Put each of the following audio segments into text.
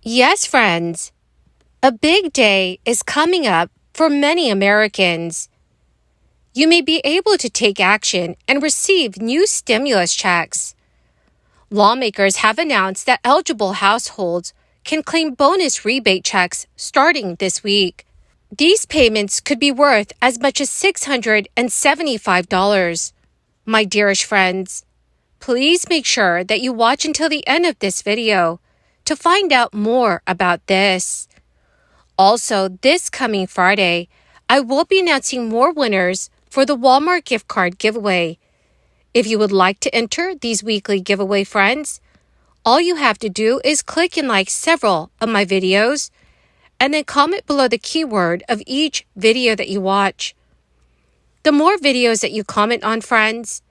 Yes, friends, a big day is coming up for many Americans. You may be able to take action and receive new stimulus checks. Lawmakers have announced that eligible households can claim bonus rebate checks starting this week. These payments could be worth as much as $675. My dearest friends, please make sure that you watch until the end of this video to find out more about this. Also, this coming Friday, I will be announcing more winners for the Walmart gift card giveaway. If you would like to enter these weekly giveaway, friends, all you have to do is click and like several of my videos and then comment below the keyword of each video that you watch. The more videos that you comment on, friends,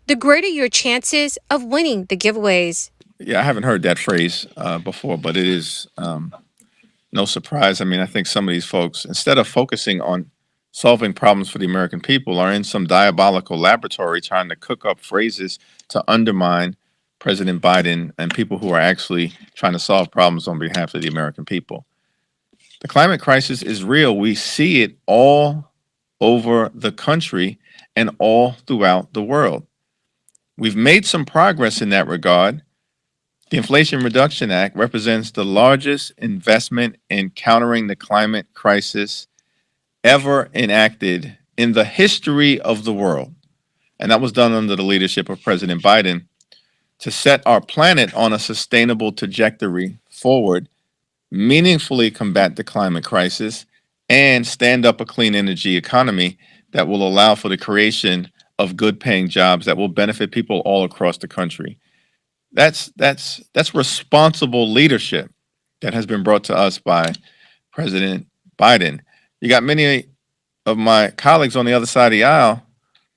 the greater your chances of winning the giveaways. Yeah, I haven't heard that phrase before, but it is no surprise. I mean, I think some of these folks, instead of focusing on solving problems for the American people, are in some diabolical laboratory trying to cook up phrases to undermine President Biden and people who are actually trying to solve problems on behalf of the American people. The climate crisis is real. We see it all over the country and all throughout the world. We've made some progress in that regard. The Inflation Reduction Act represents the largest investment in countering the climate crisis ever enacted in the history of the world. And that was done under the leadership of President Biden to set our planet on a sustainable trajectory forward, meaningfully combat the climate crisis, and stand up a clean energy economy that will allow for the creation of good paying jobs that will benefit people all across the country. That's responsible leadership that has been brought to us by President Biden. You got many of my colleagues on the other side of the aisle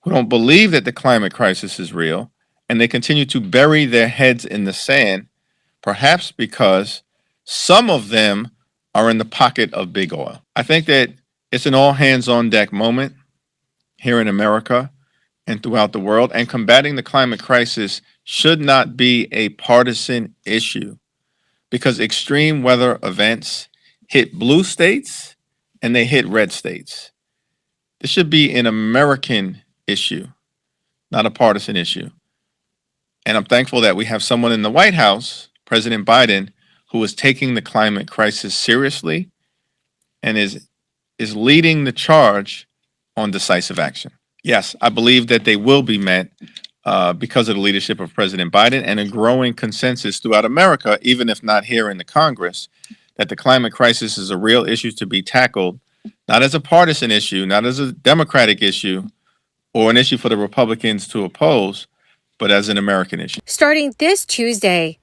who don't believe that the climate crisis is real, and they continue to bury their heads in the sand, perhaps because some of them are in the pocket of big oil. I think that it's an all hands on deck moment here in America and throughout the world, and combating the climate crisis should not be a partisan issue because extreme weather events hit blue states and they hit red states. This should be an American issue, not a partisan issue. And I'm thankful that we have someone in the White House, President Biden, who is taking the climate crisis seriously and is leading the charge on decisive action. Yes, I believe that they will be met because of the leadership of President Biden and a growing consensus throughout America, even if not here in the Congress, that the climate crisis is a real issue to be tackled, not as a partisan issue, not as a Democratic issue, or an issue for the Republicans to oppose, but as an American issue. Starting this Tuesday,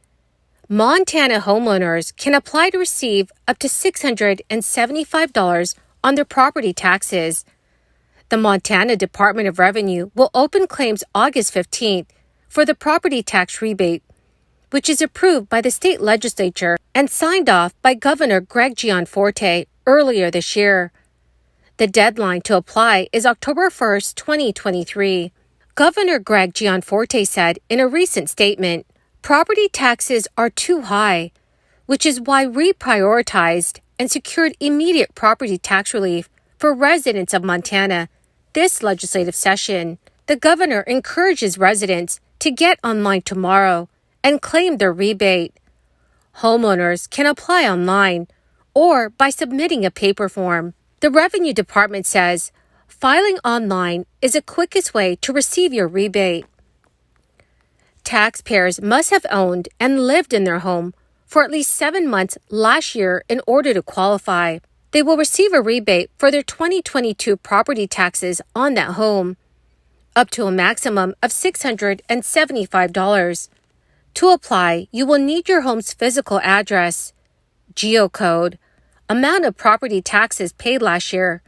Montana homeowners can apply to receive up to $675 on their property taxes. The Montana Department of Revenue will open claims August 15th for the property tax rebate, which is approved by the state legislature and signed off by Governor Greg Gianforte earlier this year. The deadline to apply is October 1st, 2023. Governor Greg Gianforte said in a recent statement, property taxes are too high, which is why we prioritized and secured immediate property tax relief for residents of Montana this legislative session. The governor encourages residents to get online tomorrow and claim their rebate. Homeowners can apply online or by submitting a paper form. The Revenue Department says filing online is the quickest way to receive your rebate. Taxpayers must have owned and lived in their home for at least 7 months last year in order to qualify. They will receive a rebate for their 2022 property taxes on that home, up to a maximum of $675. To apply, you will need your home's physical address, geocode, amount of property taxes paid last year,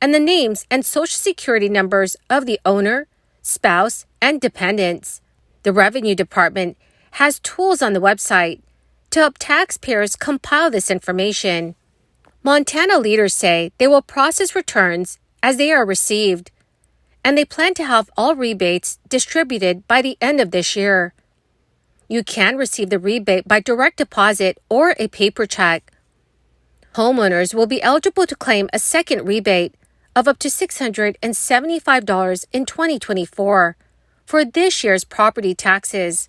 and the names and social security numbers of the owner, spouse, and dependents. The Revenue Department has tools on the website to help taxpayers compile this information. Montana leaders say they will process returns as they are received, and they plan to have all rebates distributed by the end of this year. You can receive the rebate by direct deposit or a paper check. Homeowners will be eligible to claim a second rebate of up to $675 in 2024 for this year's property taxes.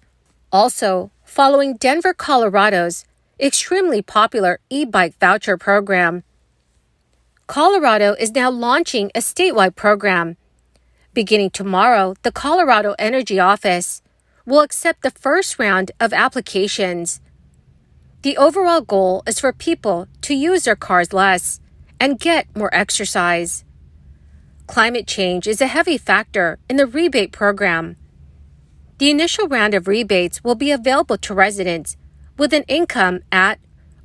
Also, following Denver, Colorado's extremely popular e-bike voucher program, Colorado is now launching a statewide program. Beginning tomorrow, the Colorado Energy Office will accept the first round of applications. The overall goal is for people to use their cars less and get more exercise. Climate change is a heavy factor in the rebate program. The initial round of rebates will be available to residents with an income at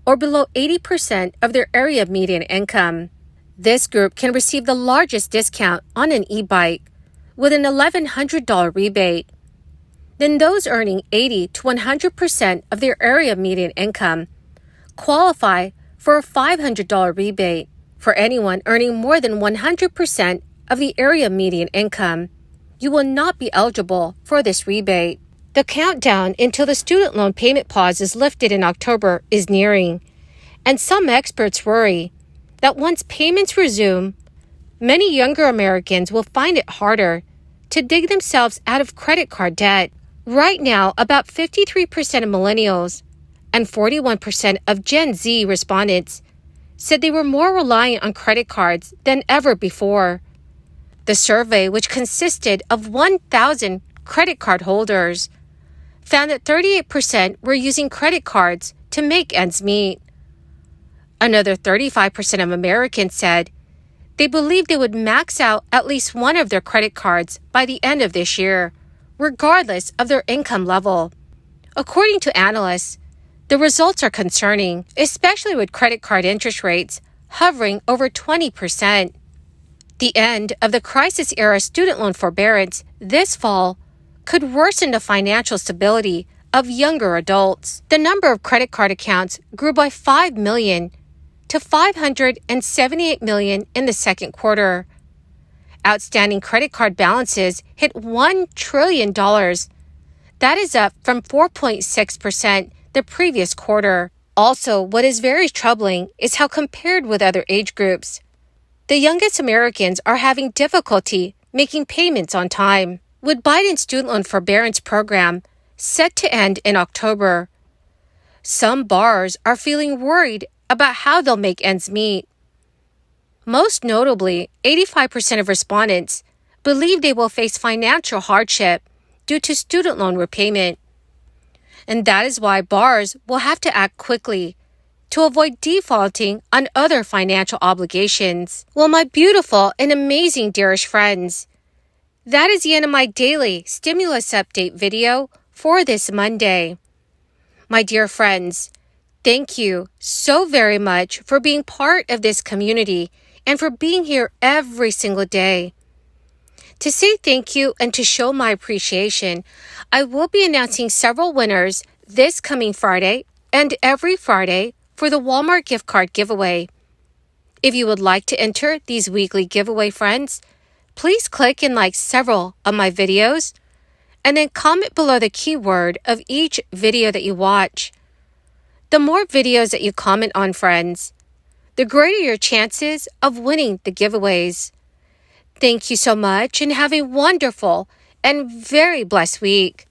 or below 80% of their area median income. This group can receive the largest discount on an e-bike with an $1,100 rebate. Then those earning 80 to 100% of their area median income qualify for a $500 rebate. For anyone earning more than 100% of the area median income, you will not be eligible for this rebate. The countdown until the student loan payment pause is lifted in October is nearing, and some experts worry that once payments resume, many younger Americans will find it harder to dig themselves out of credit card debt. Right now, about 53% of millennials and 41% of Gen Z respondents said they were more reliant on credit cards than ever before. The survey, which consisted of 1,000 credit card holders, found that 38% were using credit cards to make ends meet. Another 35% of Americans said they believed they would max out at least one of their credit cards by the end of this year, regardless of their income level. According to analysts, the results are concerning, especially with credit card interest rates hovering over 20%. The end of the crisis-era student loan forbearance this fall could worsen the financial stability of younger adults. The number of credit card accounts grew by 5 million to 578 million in the second quarter. Outstanding credit card balances hit $1 trillion. That is up from 4.6% the previous quarter. Also, what is very troubling is how compared with other age groups, the youngest Americans are having difficulty making payments on time. With Biden's student loan forbearance program set to end in October, some borrowers are feeling worried about how they'll make ends meet. Most notably, 85% of respondents believe they will face financial hardship due to student loan repayment. And that is why borrowers will have to act quickly to avoid defaulting on other financial obligations. Well, my beautiful and amazing dearest friends, that is the end of my daily stimulus update video for this Monday. My dear friends, thank you so very much for being part of this community and for being here every single day. To say thank you and to show my appreciation, I will be announcing several winners this coming Friday and every Friday for the Walmart gift card giveaway. If you would like to enter these weekly giveaway, friends, please click and like several of my videos and then comment below the keyword of each video that you watch. The more videos that you comment on, friends, the greater your chances of winning the giveaways. Thank you so much and have a wonderful and very blessed week.